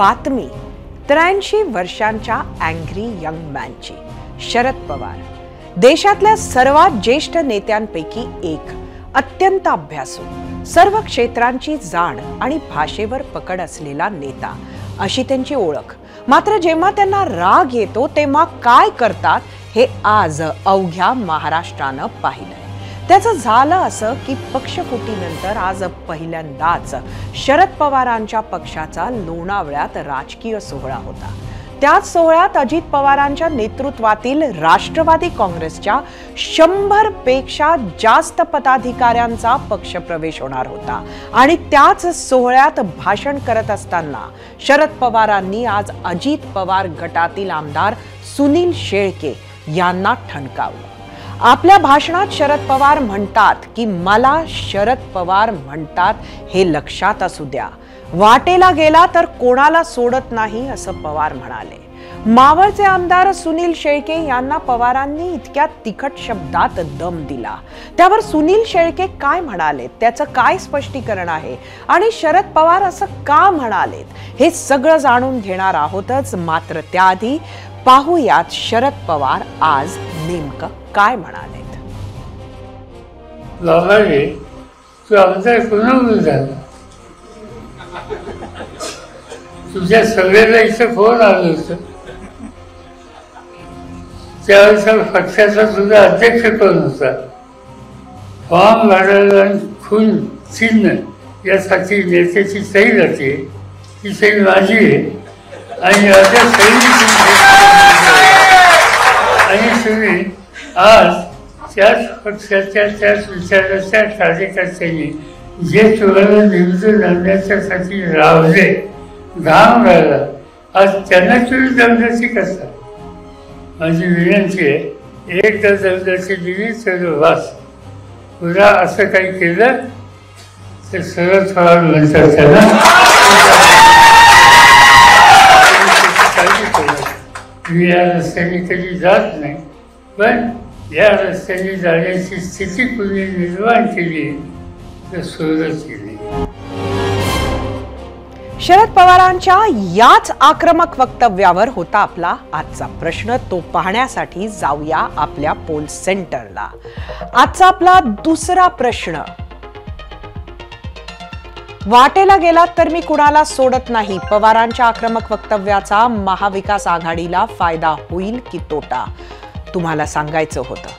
बातमी 83 वर्षांच्या angry young मॅनची. Sharad Pawar देशातल्या सर्वात ज्येष्ठ नेत्यांपैकी एक, अत्यंत अभ्यासू, सर्व क्षेत्रांची जाण आणि भाषेवर पकड असलेला नेता अशी त्यांची ओळख. मात्र जेव्हा त्यांना राग येतो तेव्हा काय करतात हे आज अवघ्या महाराष्ट्रानं पाहिलंय. त्याचं झालं असं की पक्षफुटीनंतर आज पहिल्यांदाच शरद पवारांच्या पक्षाचा लोणावळ्यात राजकीय सोहळा होता. त्याच सोहळ्यात अजित पवारांच्या नेतृत्वातील राष्ट्रवादी काँग्रेसच्या 100 पेक्षा जास्त पदाधिकाऱ्यांचा पक्षप्रवेश होणार होता. आणि त्याच सोहळ्यात भाषण करत असताना शरद पवारांनी आज अजित पवार गटातील आमदार सुनील शेळके यांना ठणकावलं. आपल्या भाषणात शरद पवार म्हणतात की मला शरद पवार म्हणतात हे लक्षात असू द्या, वाटेला गेला तर कोणाला सोडत नाही असं पवार म्हणाले. मावळचे आमदार सुनील शेळके यांना पवारांनी इतक्या तिखट शब्दात दम दिला. त्यावर सुनील शेळके काय म्हणाले, त्याचं काय स्पष्टीकरण आहे आणि शरद पवार असं का म्हणालेत हे सगळं जाणून घेणार आहोतच. मात्र त्याआधी पाहूयात शरद पवार आज नेमकं काय म्हणालेत. बाबाजी, तू आमदार कोणावर झाला? तुझ्या सगळ्याला इथं फोन आलं होतं. त्यावेळेस पक्षाचा तुझा अध्यक्ष कोण होता? फॉर्म भरायला आणि खून चिन्ह यासाठी नेत्याची सही जाते, ती सही माझी आहे आणि माझ्या सही आणि तुम्ही आज त्याच पक्षाच्या त्याच विचाराच्या कार्यकर्त्यांनी जे तुम्हाला निवडून आणण्याच्यासाठी रावले, घाम राहिला, आज त्यांना तुम्ही दमदाची करता. माझी विनंती आहे, एकदा दमदाची दिली तर वास. पुन्हा असं काही केलं तर शरद पवार म्हणतात त्याला मी या रस्त्याने कधी जात नाही, पण या रस्त्याने जाण्याची स्थिती कुणी निर्माण केली तर सोडत केली. शरद पवारांच्या याच आक्रमक वक्तव्यावर होता आपला आजचा प्रश्न. तो पाहण्यासाठी जाऊया आपल्या पोल सेंटरला. आजचा आपला दुसरा प्रश्न, वाटेला गेलात तर मी कुणाला सोडत नाही. पवारांच्या आक्रमक वक्तव्याचा महाविकास आघाडीला फायदा होईल की तोटा, तुम्हाला सांगायचं होतं.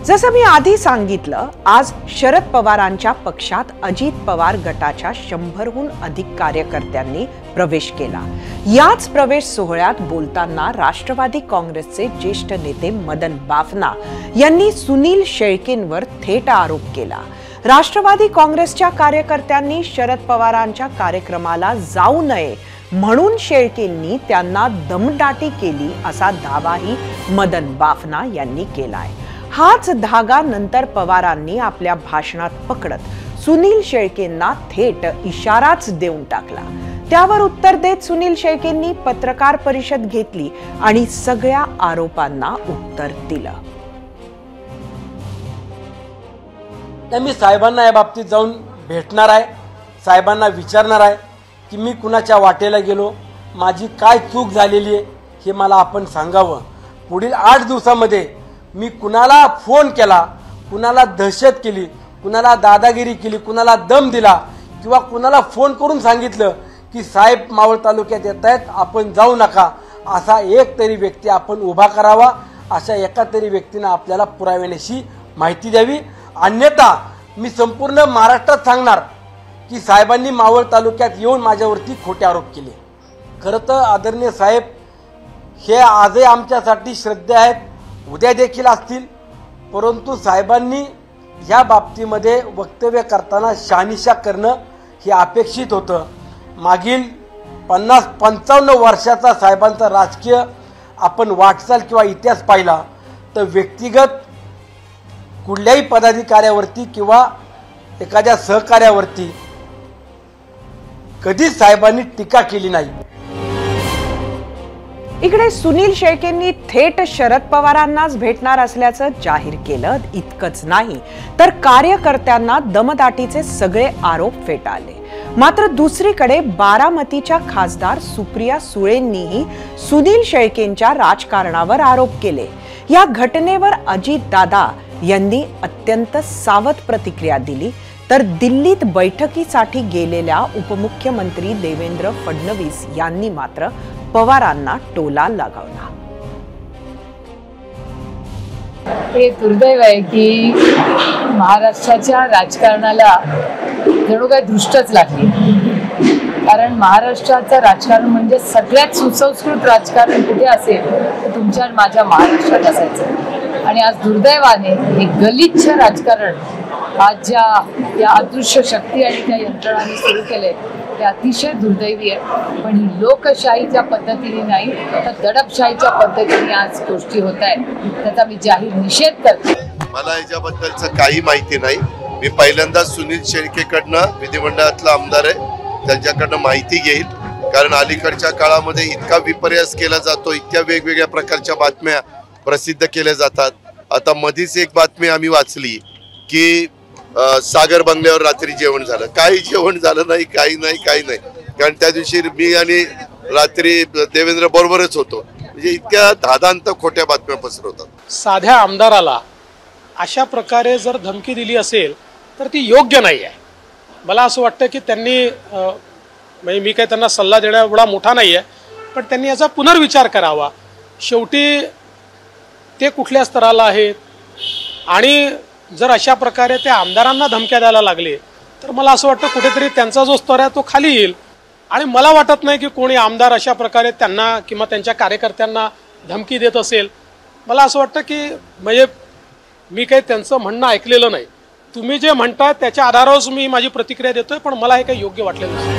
जसं मी आधी सांगितलं, आज शरद पवारांच्या पक्षात अजित पवार गटाच्या 100हून अधिक कार्यकर्त्यांनी प्रवेश केला. याच प्रवेश सोहळ्यात बोलताना राष्ट्रवादी काँग्रेसचे ज्येष्ठ नेते मदन बाफना यांनी सुनील शेळकेंवर थेट आरोप केला. राष्ट्रवादी काँग्रेसच्या कार्यकर्त्यांनी शरद पवारांच्या कार्यक्रमाला जाऊ नये म्हणून शेळकेंनी त्यांना दमदाटी केली असा दावाही मदन बाफना यांनी केलाय. हाच धागा नंतर पवारांनी आपल्या भाषणात पकडत सुनील शेळकेंना थेट इशाराच देऊन टाकला. त्यावर उत्तर देत सुनील शेळकेंनी पत्रकार परिषद घेतली आणि सगळ्या आरोपांना उत्तर दिलं. मी साहेबांना या बाबतीत जाऊन भेटणार आहे, साहेबांना विचारणार आहे की मी कुणाच्या वाटेला गेलो, माझी काय चूक झालेली आहे हे मला आपण सांगावं. पुढील 8 दिवसामध्ये मी कुणाला फोन केला, कुणाला दहशत केली, कुणाला दादागिरी केली, कुणाला दम दिला किंवा कुणाला फोन करून सांगितलं की साहेब मावळ तालुक्यात येत आहेत, आपण जाऊ नका, असा एक तरी व्यक्ती आपण उभा करावा. अशा एका तरी व्यक्तीनं आपल्याला पुराव्यानिशी माहिती द्यावी. अन्यथा मी संपूर्ण महाराष्ट्रात सांगणार की साहेबांनी मावळ तालुक्यात येऊन माझ्यावरती खोटे आरोप केले. खरं तर आदरणीय साहेब हे आजही आमच्यासाठी श्रद्धे आहेत, उद्या देखील असतील, परंतु साहेबांनी ह्या बाबतीमध्ये वक्तव्य करताना शहानिशा करणं हे अपेक्षित होतं. मागील 50-55 वर्षाचा साहेबांचा राजकीय आपण वाटचाल किंवा इतिहास पाहिला तर व्यक्तिगत कुठल्याही पदाधिकाऱ्यावरती किंवा एखाद्या सहकार्यावरती कधीच साहेबांनी टीका केली नाही. इकडे सुनील शेळकेंनी थेट शरद पवारांनाच भेटणार असल्याचं जाहीर केलं. इतकंच नाही तर कार्यकर्त्यांना दमदाटीचे सगळे आरोप फेटाळले. मात्र दुसरीकडे बारामतीच्या खासदार सुप्रिया सुळेंनीही सुनील शेळकेंच्या राजकारणावर आरोप केले. या घटनेवर अजितदादा यांनी अत्यंत सावध प्रतिक्रिया दिली, तर दिल्लीत बैठकीसाठी गेलेल्या उपमुख्यमंत्री देवेंद्र फडणवीस यांनी मात्र पवारांना टोला लगावला. हे दुर्दैव आहे की महाराष्ट्राच्या राजकारणाला जणू काही दृष्टच लागली. कारण महाराष्ट्राचं राजकारण म्हणजे सगळ्यात सुसंस्कृत राजकारण कुठे असेल तर तुमच्या माझ्या महाराष्ट्रात असायचं. आणि आज दुर्दैवाने हे गलिच्छ राजकारण आज या अदृश्य शक्ती आणि त्या यंत्रणांनी सुरू केले ते अतिशय दुर्दैवी आहे. पण ही लोकशाहीच्या पद्धतीने नाही तर दडपशाहीच्या पद्धतीने आज गोष्टी होत आहेत, त्याचा मी जाहीर निषेध करते. मला याच्याबद्दलचं काही माहिती नाही. मी पहिल्यांदा सुनील शेळकेकडनं, विधिमंडळातला आमदार आहे, त्यांच्याकडनं माहिती घेईल. कारण अलीकडच्या काळामध्ये इतका विपर्यास केला जातो, इतक्या वेगवेगळ्या प्रकारच्या बातम्या प्रसिद्ध केल्या जातात. आता मधीच एक बातमी आम्ही वाचली की सागर बंगल्यावर रात्री जेवण झालं. काही जेवण झालं नाही, काही नाही. कारण त्या दिवशी मी आणि रात्री देवेंद्र बरोबरच होतो. म्हणजे इतक्या धादांत खोट्या बातम्या पसरवतात. साध्या आमदाराला अशा प्रकारे जर धमकी दिली असेल तर ती योग्य नाही आहे. मला असं वाटतं की त्यांनी म्हणजे मी काही त्यांना सल्ला देण्या एवढा मोठा नाही आहे, पण त्यांनी याचा पुनर्विचार करावा. शेवटी ते कुठल्या स्तराला आहेत आणि जर अशा प्रकारे त्या आमदारांना धमक्या द्यायला लागले तर मला असं वाटतं कुठेतरी त्यांचा जो स्तर आहे तो खाली येईल. आणि मला वाटत नाही की कोणी आमदार अशा प्रकारे त्यांना किंवा त्यांच्या कार्यकर्त्यांना धमकी देत असेल. मला असं वाटतं की म्हणजे मी काही त्यांचं म्हणणं ऐकलेलं नाही. तुम्ही जे म्हणता त्याच्या आधारावरच मी माझी प्रतिक्रिया देतोय, पण मला हे काही योग्य वाटलेलं नाही.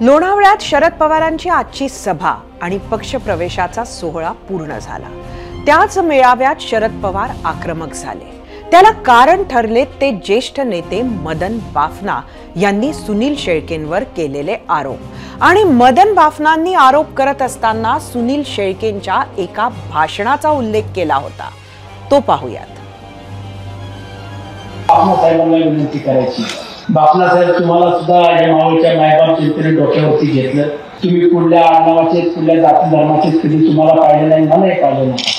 लोणावळ्यात शरद पवारांची आजची सभा आणि पक्षप्रवेशाचा सोहळा पूर्ण झाला. त्याच मेळाव्यात शरद पवार आक्रमक झाले. त्याला कारण ठरले ते ज्येष्ठ नेते मदन बाफना यांनी सुनील शेळकेंवर केलेले आरोप. आणि मदन बाफनांनी आरोप करत असताना सुनील शेळकेंच्या एका भाषणाचा उल्लेख केला होता. तो पाहूयात. बाफना साहेबांना विनंती करायची, बाफना साहेब तुम्हाला सुद्धा या मावळच्या मायबाप जनतेने डोक्यावरती घेतलं. तुम्ही कुठल्या आडनावाचे, कुठल्या जाती धर्माचे कधी तुम्हाला पाहिलं नाही, मलाही पाहिलं नाही.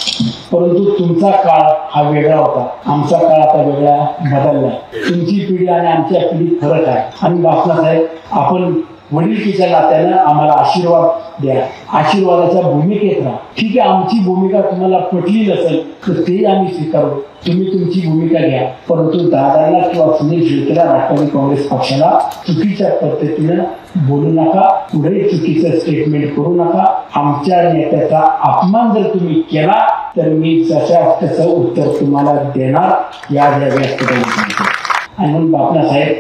परंतु तुमचा काळ हा वेगळा होता, आमचा काळ आता वेगळा बदलला. तुमची पिढी आणि आमच्या पिढीत फरक आहे. आणि बाफना साहेब, आपण वडिलकीच्या नात्यानं आम्हाला आशीर्वाद द्या, आशीर्वादाच्या भूमिकेत राहा. ठीक आहे, आमची भूमिका तुम्हाला पटली नसेल तर तेही आम्ही स्वीकारू. तुम्ही तुमची भूमिका घ्या, परंतु दादाला किंवा सुनील शेळकेला राष्ट्रवादी काँग्रेस पक्षाला चुकीच्या पद्धतीनं बोलू नका, पुढे चुकीचं स्टेटमेंट करू नका. आमच्या नेत्याचा अपमान जर तुम्ही केला तर मी त्याचं उत्तर तुम्हाला देणार. या व्यासपीठावर आणि म्हणून बापना साहेब,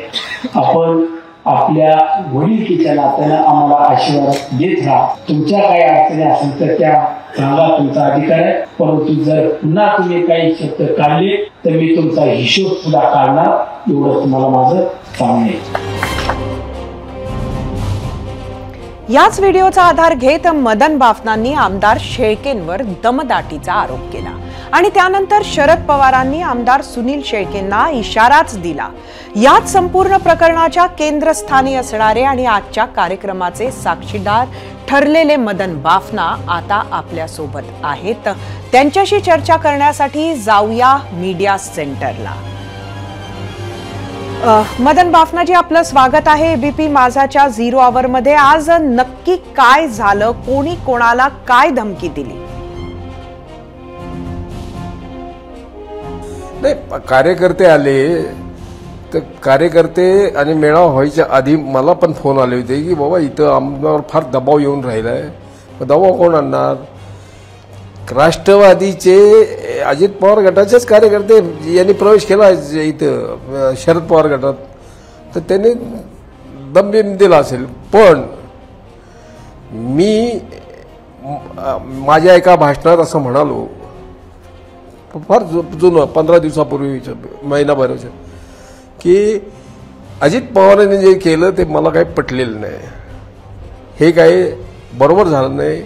आपण आपल्या वडिलकीच्या नात्यानं आम्हाला आशीर्वाद देत राहा. तुमच्या काही अडचणी असेल तर त्या सांगा, तुमचा अधिकार आहे. परंतु जर पुन्हा तुम्ही काही शब्द काढले तर मी तुमचा हिशोब सुद्धा काढणार. एवढं तुम्हाला माझं सांगणं आहे. याच व्हिडिओचा आधार घेत मदन बाफनांनी आमदार शेळकेंवर दमदाटीचा आरोप केला. आणि त्यानंतर शरद पवारांनी आमदार सुनील शेळकेंना इशाराच दिला. याच संपूर्ण प्रकरणाच्या केंद्रस्थानी असणारे आणि आजच्या कार्यक्रमाचे साक्षीदार ठरलेले मदन बाफना आता आपल्या सोबत आहेत. त्यांच्याशी चर्चा करण्यासाठी जाऊया मीडिया सेंटरला. मदन बाफनाजी, आपलं स्वागत आहे एबीपी माझाच्या झिरो आवर मध्ये. आज नक्की काय झालं, कोणी कोणाला काय धमकी दिली? नाही, कार्यकर्ते आले तर कार्यकर्ते आणि मेळावा व्हायच्या आधी मला पण फोन आले होते की बाबा इथं आमच्यावर फार दबाव येऊन राहिलाय. दबाव कोण आणणार? राष्ट्रवादीचे अजित पवार गटाचेच कार्यकर्ते यांनी प्रवेश केला इथं शरद पवार गटात, तर त्यांनी दमबिम दिला असेल. पण मी माझ्या एका भाषणात असं म्हणालो, फार जुनं 15 दिवसापूर्वी, महिनाभराच्या, की अजित पवारांनी जे केलं ते मला काही पटलेलं नाही. हे काही बरोबर झालं नाही.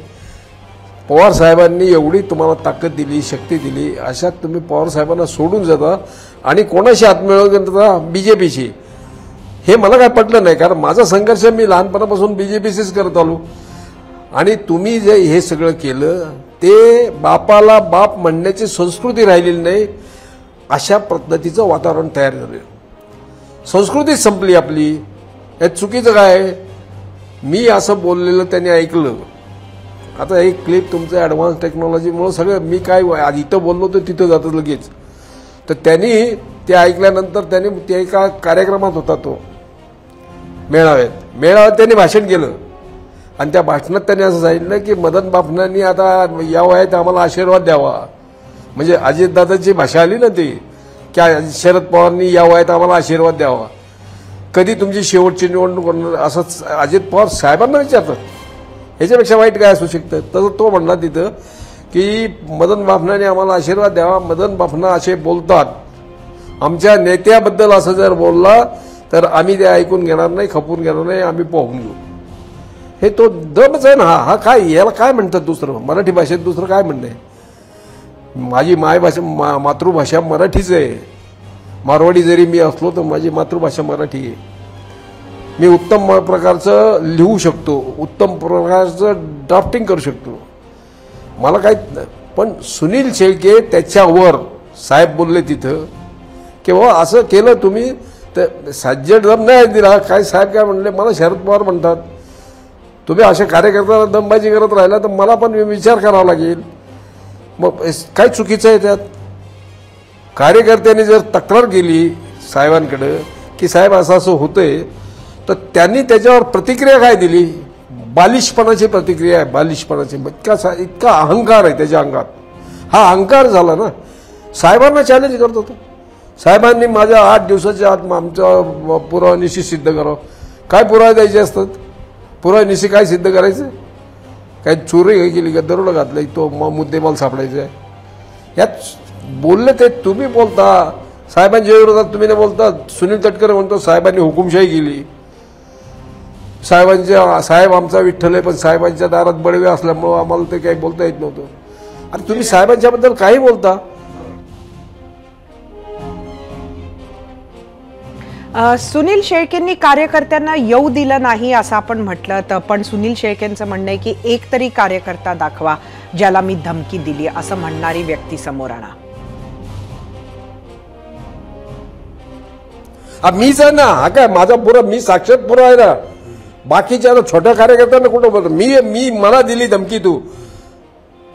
पवार साहेबांनी एवढी तुम्हाला ताकद दिली, शक्ती दिली, अशात तुम्ही पवार साहेबांना सोडून जाता आणि कोणाशी हातमिळवणी करता? बीजेपीशी. हे मला काय पटलं नाही, कारण माझा संघर्ष मी लहानपणापासून बीजेपीशीच करत आलो. आणि तुम्ही जे हे सगळं केलं ते बापाला बाप म्हणण्याची संस्कृती राहिलेली नाही, अशा पद्धतीचं वातावरण तयार झालं. संस्कृतीच संपली आपली. यात चुकीचं काय? मी असं बोललेलं त्यांनी ऐकलं. आता एक क्लिप तुमचं ॲडव्हान्स टेक्नॉलॉजीमुळं सगळं मी काय इथं बोललो तर तिथं जातं लगेच. तर त्यांनी ते ऐकल्यानंतर त्यांनी ते एका कार्यक्रमात होता तो मेळाव्यात त्यांनी भाषण केलं आणि त्या भाषणात त्यांनी असं सांगितलं की मदन बापनांनी आता या वयात आम्हाला आशीर्वाद द्यावा. म्हणजे अजितदादाची भाषा आली ना ती की शरद पवारांनी या वयात आम्हाला आशीर्वाद द्यावा, कधी तुमची शेवटची निवडणूक होणार, असंच अजित पवार साहेबांना विचारतात. ह्याच्यापेक्षा वाईट काय असू शकतं? तर तो म्हणला तिथं की मदन बाफनाने आम्हाला आशीर्वाद द्यावा. मदन बाफना असे बोलतात, आमच्या नेत्याबद्दल असं जर बोलला तर आम्ही ते ऐकून घेणार नाही, खपून घेणार नाही, आम्ही पाहून घेऊ. हे तो दमच आहे ना. हा काय, याला काय म्हणतात दुसरं? मराठी भाषेत दुसरं काय म्हणणं आहे? माझी मायभाषा मातृभाषा मराठीच आहे. मारवाडी जरी मी असलो तर माझी मातृभाषा मराठी आहे. मी उत्तम प्रकारचं लिहू शकतो, उत्तम प्रकारचं ड्राफ्टिंग करू शकतो, मला काय. पण सुनील शेळके त्याच्यावर साहेब बोलले तिथं की बाबा असं केलं तुम्ही तर सज्जड दम नाही दिला. काय साहेब काय म्हणले? मला शरद पवार म्हणतात, तुम्ही अशा कार्यकर्त्याला दमबाजी करत राहिला तर मला पण विचार करावा लागेल. मग काय चुकीचं आहे त्यात? कार्यकर्त्यांनी जर तक्रार केली साहेबांकडं की साहेब असं असं होतंय, तर त्यांनी त्याच्यावर प्रतिक्रिया काय दिली? बालिशपणाची प्रतिक्रिया आहे, बालिशपणाची. इतका अहंकार आहे त्याच्या अंगात. हा अहंकार झाला ना. साहेबांना चॅलेंज करत होतो. साहेबांनी माझ्या 8 दिवसाच्या आत आमचा पुरावानिशी सिद्ध करावं. काय पुरावे द्यायचे असतात? पुरावानिशी काय सिद्ध करायचं? काय चोरी केली का, दरोडा घातला, तो मुद्देमाल सापडायचा आहे? यात बोलले ते तुम्ही बोलता, साहेबांच्या विरोधात तुम्ही नाही बोलता. सुनील तटकरे म्हणतो साहेबांनी हुकुमशाही केली, साहेब आमचा विठ्ठल आहे, पण साहेबांच्या दारात बडवे असल्यामुळं आम्हाला ते काही बोलता येत नव्हतं. अरे तुम्ही साहेबांच्याबद्दल काही बोलता. सुनील शेळकेंनी कार्यकर्त्यांना येऊ दिलं नाही असं आपण म्हटलं तर, पण सुनील शेळकेंचं म्हणणं आहे की एक तरी कार्यकर्ता दाखवा ज्याला मी धमकी दिली असं म्हणणारी व्यक्ती समोर आणा. मीच आहे ना. हा काय माझा पुरा, मी साक्षात पुरा आहे ना. बाकीच्या छोट्या कार्यकर्त्यांना कुठं बोलतो? मी मला दिली धमकी तू,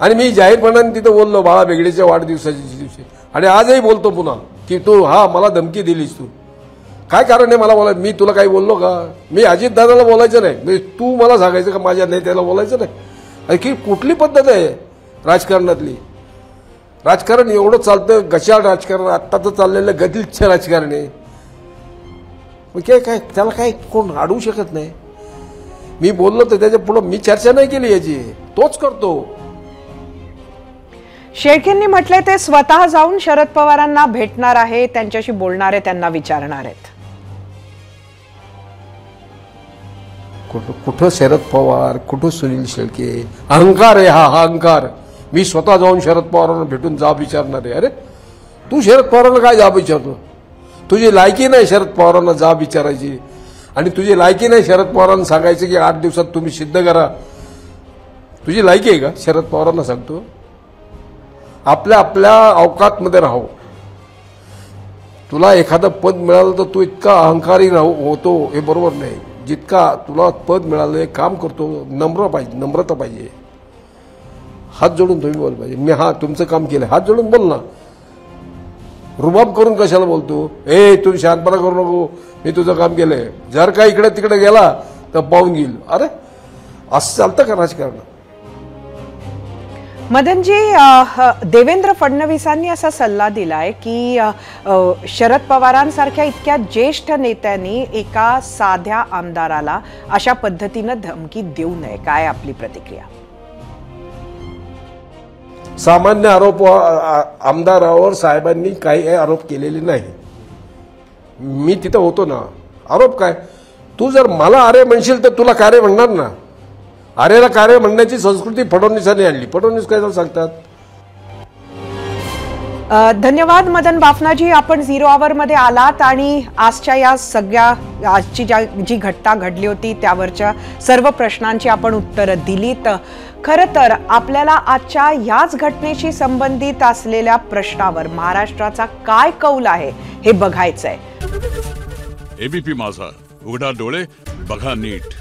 आणि मी जाहीरपणाने तिथं बोललो बाळा बेगडेच्या वाढदिवसाच्या दिवशी, आणि आजही बोलतो पुन्हा की तू मला धमकी दिलीस. तू काय कारण आहे मला बोलायचं? मी तुला काही बोललो का? मी अजितदादाला बोलायचं नाही, तू मला सांगायचं का माझ्या नेत्याला बोलायचं नाही? की कुठली पद्धत आहे राजकारणातली? राजकारण एवढं चालतं, गशाळ राजकारण, आत्ताचं चाललेलं गलिच्छ राजकारण आहे. काय त्याला काय कोण अडवू शकत नाही. मी बोललो तर त्याच्या पुढे मी चर्चा नाही केली याची, तोच करतो. शेळकेंनी म्हटले ते स्वतः जाऊन शरद पवारांना भेटणार आहे, त्यांच्याशी बोलणार आहे, त्यांना विचारणार आहेत. कुठं शरद पवार, कुठं सुनील शेळके? अहंकार आहे हा अहंकार. मी स्वतः जाऊन शरद पवारांना भेटून जाब विचारणार आहे. अरे तू शरद पवारांना काय जाब विचारतो? तुझी लायकी नाही शरद पवारांना जाब विचारायची, आणि तुझी लायकी नाही शरद पवारांना सांगायचं की 8 दिवसात तुम्ही सिद्ध करा. तुझी लायकी आहे का शरद पवारांना सांगतो? आपल्या आपल्या अवकातमध्ये राहू. तुला एखादं पद मिळालं तर तू इतका अहंकारी होतो हे बरोबर नाही. जितका तुला पद मिळालं, काम करतो, नम्रता पाहिजे. हात जोडून तुम्ही बोल पाहिजे. मी तुमचं काम केलं, हात जोडून बोल ना. रुबाब करून कशाला बोलतो? तू शांतपणा करू नको, मी तुझं काम केलंय, जर का इकडे तिकडे गेला तर पाहून घेईल. अरे असं चालतं का राजकारण? मदनजी, देवेंद्र फडणवीसांनी असा सल्ला दिलाय की शरद पवारांसारख्या इतक्या ज्येष्ठ नेत्यांनी एका साध्या आमदाराला अशा पद्धतीनं धमकी देऊ नये. काय आपली प्रतिक्रिया? सामान्य आरोप आमदारावर साहेबांनी काही आरोप केलेले नाही. मी तिथं होतो ना. आरोप काय? तू जर मला अरे म्हणशील तर तुला कार्य म्हणणार ना. आरेला कार्य म्हणण्याची संस्कृती फडणवीसांनी आणली. फडणवीस काय सांगतात. धन्यवाद मदन बाफनाजी, आपण 0 आवर मध्ये आलात आणि आजच्या या सगळ्या आजची जी घटना घडली होती त्यावरच्या सर्व प्रश्नांची आपण उत्तरं दिलीत. खरं तर आपल्याला आजच्या याच घटनेशी संबंधित असलेल्या प्रश्नावर महाराष्ट्राचा काय कौल आहे हे बघायचंय. एबीपी माझा, उघडा डोळे बघा नीट.